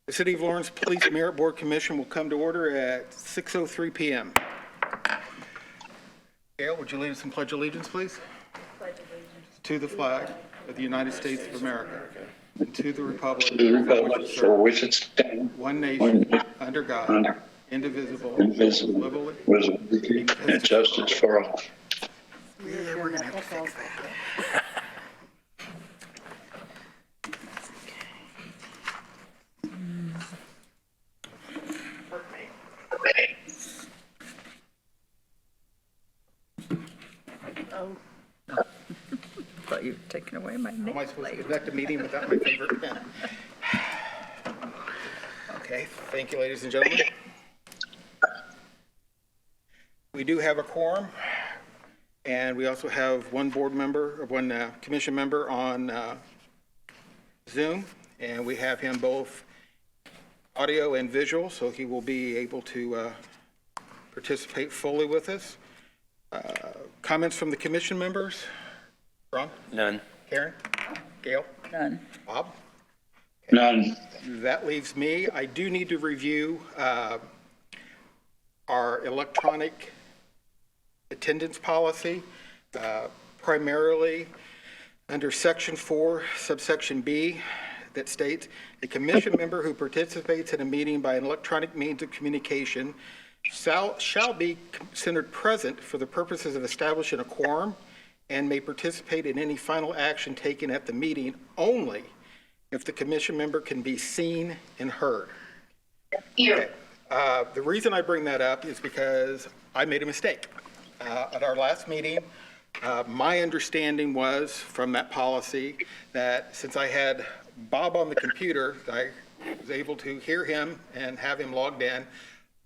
The City of Lawrence Police Merit Board Commission will come to order at 6:03 p.m. Gail, would you lead us in Pledge Allegiance, please? Pledge allegiance to the flag of the United States of America and to the republic for which it stands, one nation, under God, indivisible, with liberty and justice for all. Yeah, we're going to have to fix that. Thought you were taking away my Am I supposed to nameplate. conduct a meeting without my favorite pen? Okay, thank you, ladies and gentlemen. We do have a quorum, and we also have one board member, or one commission member on Zoom, and we have him both audio and visual, so he will be able to participate fully with us. Comments from the commission members? Ron? None. Karen? Gail? None. Bob? None. That leaves me. I do need to review our electronic attendance policy, primarily under Section 4, subsection B, that states, "A commission member who participates in a meeting by an electronic means of communication shall be considered present for the purposes of establishing a quorum and may participate in any final action taken at the meeting only if the commission member can be seen and heard." Okay. The reason I bring that up is because I made a mistake. At our last meeting, my understanding was from that policy that since I had Bob on the computer, I was able to hear him and have him logged in.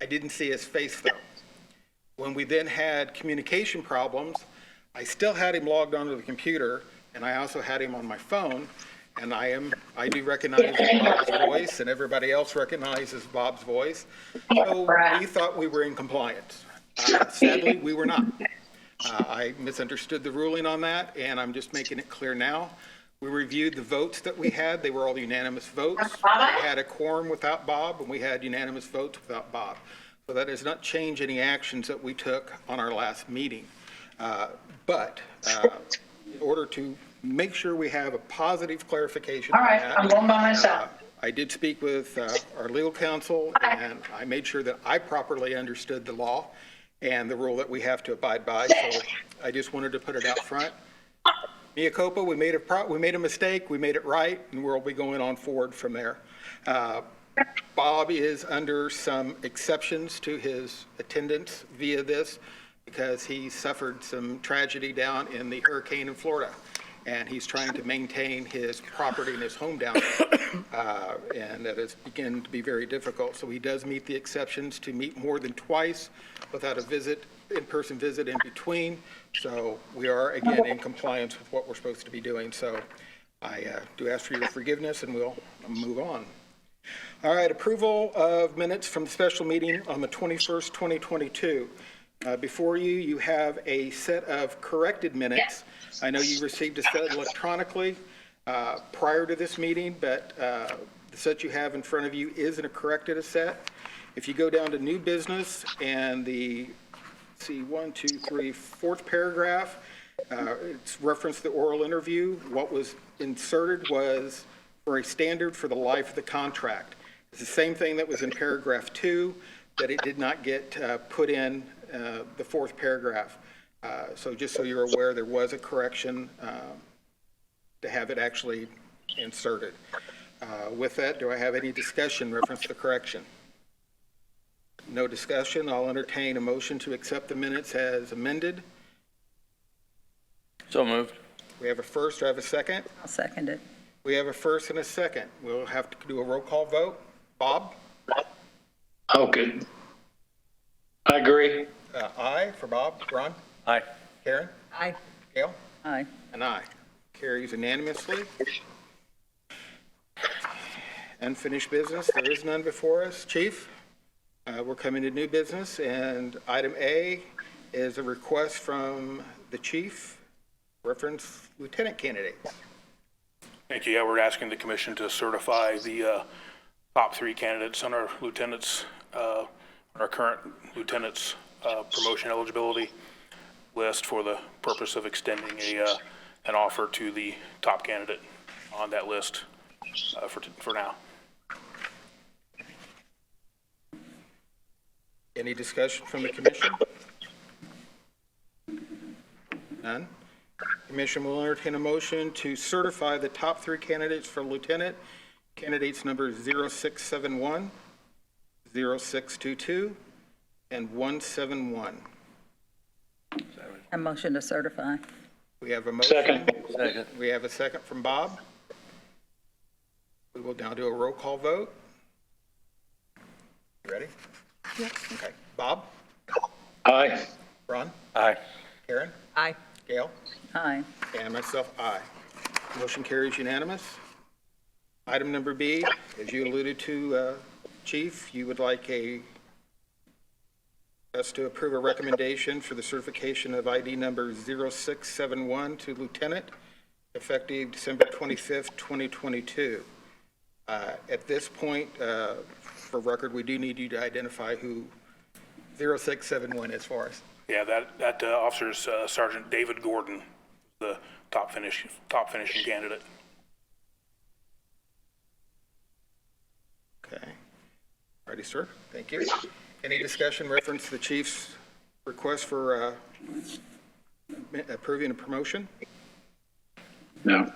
I didn't see his face though. When we then had communication problems, I still had him logged onto the computer, and I also had him on my phone, and I do recognize Bob's voice, and everybody else recognizes Bob's voice. So we thought we were in compliance. Sadly, we were not. I misunderstood the ruling on that, and I'm just making it clear now. We reviewed the votes that we had. They were all unanimous votes. We had a quorum without Bob, and we had unanimous votes without Bob. So that does not change any actions that we took on our last meeting. But in order to make sure we have a positive clarification on that, I'm going by myself. I did speak with our legal counsel, and I made sure that I properly understood the law and the rule that we have to abide by. So I just wanted to put it out front. Mea culpa, we made a mistake, we made it right, and we'll be going on forward from there. Bob is under some exceptions to his attendance via this because he suffered some tragedy down in the hurricane in Florida, and he's trying to maintain his property and his home down there, and that has begun to be very difficult. So he does meet the exceptions to meet more than twice without a in-person visit in between. So we are, again, in compliance with what we're supposed to be doing. So I do ask for your forgiveness, and we'll move on. All right, approval of minutes from the special meeting on the 21st, 2022. Before you, you have a set of corrected minutes. I know you received a set electronically prior to this meeting, but the set you have in front of you isn't a corrected set. If you go down to new business and the, fourth paragraph, it's referenced the oral interview. What was inserted was for a standard for the life of the contract. It's the same thing that was in paragraph 2, that it did not get put in the fourth paragraph. So just so you're aware, there was a correction to have it actually inserted. With that, do I have any discussion reference to the correction? No discussion. I'll entertain a motion to accept the minutes as amended. So moved. We have a first. Do I have a second? I'll second it. We have a first and a second. We'll have to do a roll call vote. Bob? Okay. I agree. Aye for Bob. Ron? Aye. Karen? Aye. Gail? Aye. And aye. Carries unanimously. Unfinished business. There is none before us. Chief, we're coming to new business, and item A is a request from the chief, reference lieutenant candidates. Thank you. Yeah, we're asking the commission to certify the top 3 candidates on our lieutenants, our current lieutenants' promotion eligibility list for the purpose of extending an offer to the top candidate on that list for now. Any discussion from the commission? None? Commission will entertain a motion to certify the top 3 candidates for lieutenant, candidates number 0671, 0622, and 171. A motion to certify. We have a motion. Second. We have a second from Bob. We will now do a roll call vote. You ready? Yep. Okay. Bob? Aye. Ron? Aye. Karen? Aye. Gail? Aye. And myself, aye. Motion carries unanimous. Item number B, as you alluded to, Chief, you would like us to approve a recommendation for the certification of ID number 0671 to lieutenant, effective December 25th, 2022. At this point, for record, we do need you to identify who 0671 is for us. Yeah, that officer's Sergeant David Gordon, the top finishing candidate. Okay. Ready, sir? Thank you. Any discussion reference to the chief's request for approving a promotion? No.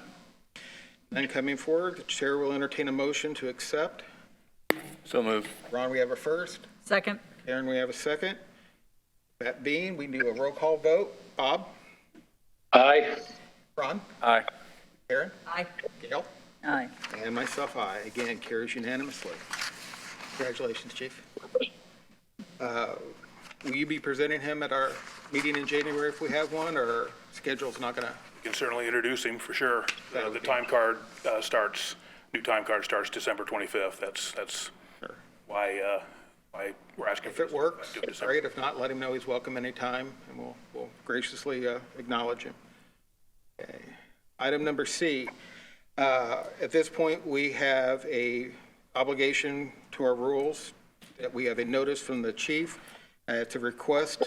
None coming forward. The chair will entertain a motion to accept. So moved. Ron, we have a first. Second. Karen, we have a second. That being, we do a roll call vote. Bob? Aye. Ron? Aye. Karen? Aye. Gail? Aye. And myself, aye. Again, carries unanimously. Congratulations, Chief. Will you be presenting him at our meeting in January if we have one, or schedule's not going to? You can certainly introduce him for sure. That would The be- time card starts, new time card starts December 25th. That's Sure. why we're asking If for it works, do it December. great. If not, let him know he's welcome anytime, and we'll graciously acknowledge him. Okay. Item number C. At this point, we have a obligation to our rules that we have a notice from the chief. It's a request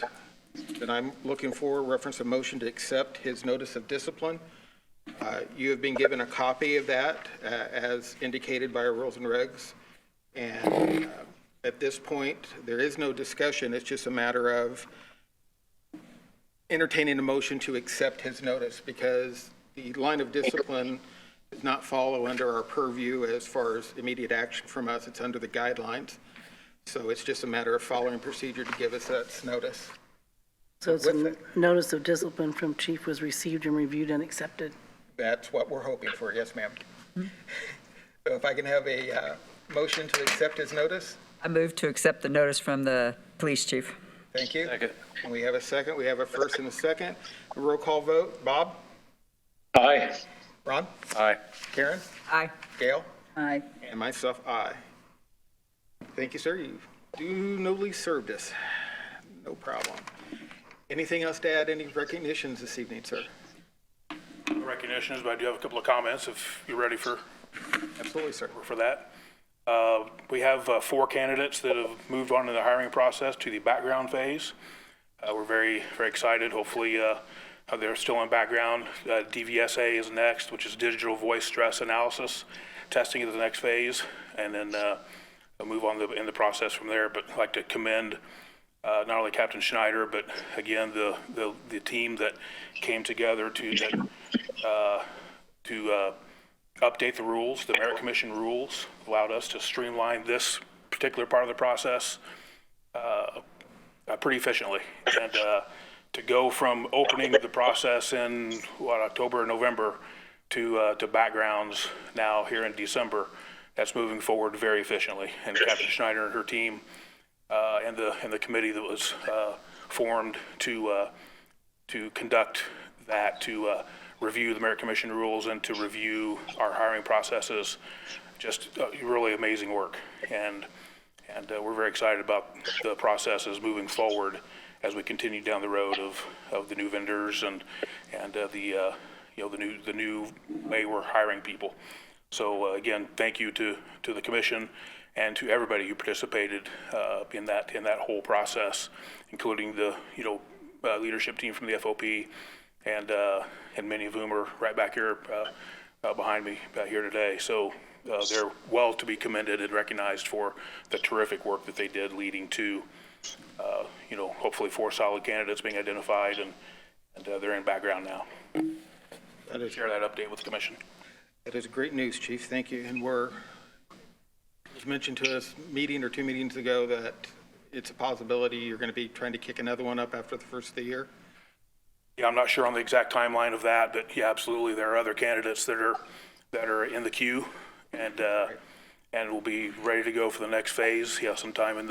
that I'm looking for, reference a motion to accept his notice of discipline. You have been given a copy of that as indicated by our rules and regs. And at this point, there is no discussion. It's just a matter of entertaining a motion to accept his notice, because the line of discipline does not follow under our purview as far as immediate action from us. It's under the guidelines. So it's just a matter of following procedure to give us that notice. So it's With a notice of discipline from chief was received and reviewed and accepted. That's what we're hoping for. Yes, ma'am. So if I can have a motion to accept his notice? I move to accept the notice from the police chief. Thank you. Second. And we have a second. We have a first and a second. A roll call vote. Bob? Aye. Ron? Aye. Karen? Aye. Gail? Aye. And myself, aye. Thank you, sir. You nobly served us. No problem. Anything else to add? Any recognitions this evening, sir? Recognitions, but I do have a couple of comments if you're ready for Absolutely, sir. that. We have 4 candidates that have moved on in the hiring process to the background phase. We're very, very excited. Hopefully, they're still in background. DVSA is next, which is digital voice stress analysis. Testing is the next phase, and then move on in the process from there. But I'd like to commend not only Captain Schneider, but again, the team that came together to update the rules. The Merit Commission rules allowed us to streamline this particular part of the process pretty efficiently. And to go from opening the process in October or November to backgrounds now here in December, that's moving forward very efficiently. And Captain Schneider and her team and the committee that was formed to conduct that, to review the Merit Commission rules and to review our hiring processes, just really amazing work. And we're very excited about the processes moving forward as we continue down the road of the new vendors and the new way we're hiring people. So again, thank you to the commission and to everybody who participated in that whole process, including the leadership team from the FOP, and many of whom are right back here behind me here today. So they're well to be commended and recognized for the terrific work that they did, leading to hopefully 4 solid candidates being identified, and they're in background now. That is, Share that update with the commission. that is great news, Chief. Thank you. And it was mentioned to us meeting or 2 meetings ago that it's a possibility you're going to be trying to kick another one up after the first of the year. Yeah, I'm not sure on the exact timeline of that, but yeah, absolutely, there are other candidates that are in the queue, and will be ready to go for the next phase. Yeah, sometime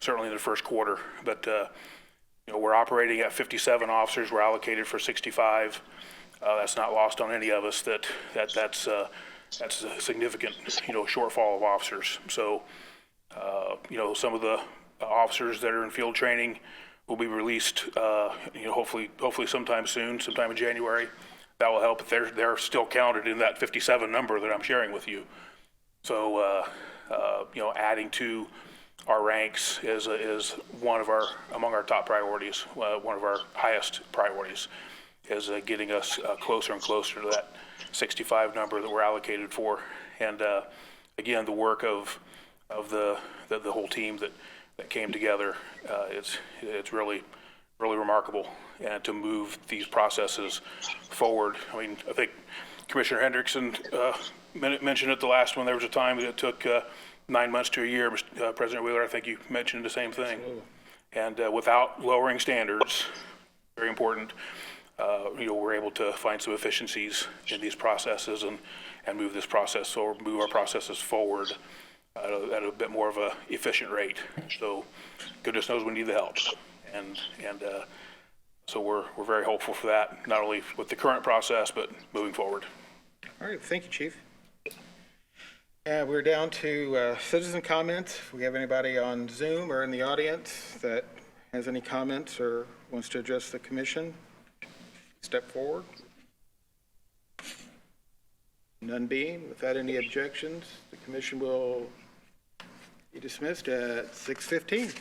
certainly in the first quarter. But we're operating at 57 officers. We're allocated for 65. That's not lost on any of us. That's a significant shortfall of officers. So some of the officers that are in field training will be released, hopefully sometime soon, sometime in January. That will help. They're still counted in that 57 number that I'm sharing with you. So, adding to our ranks is among our top priorities. One of our highest priorities is getting us closer and closer to that 65 number that we're allocated for. And again, the work of the whole team that came together, it's really remarkable, and to move these processes forward. I mean, I think Commissioner Hendrickson mentioned at the last one, there was a time that it took 9 months to a year. President Wheeler, I think you mentioned the same thing. Absolutely. And without lowering standards, very important, we're able to find some efficiencies in these processes and move our processes forward at a bit more of a efficient rate. So goodness knows we need the help. And so we're very hopeful for that, not only with the current process, but moving forward. All right, thank you, Chief. We're down to citizen comments. If we have anybody on Zoom or in the audience that has any comments or wants to address the commission, step forward. None being, without any objections, the commission will be dismissed at 6:15.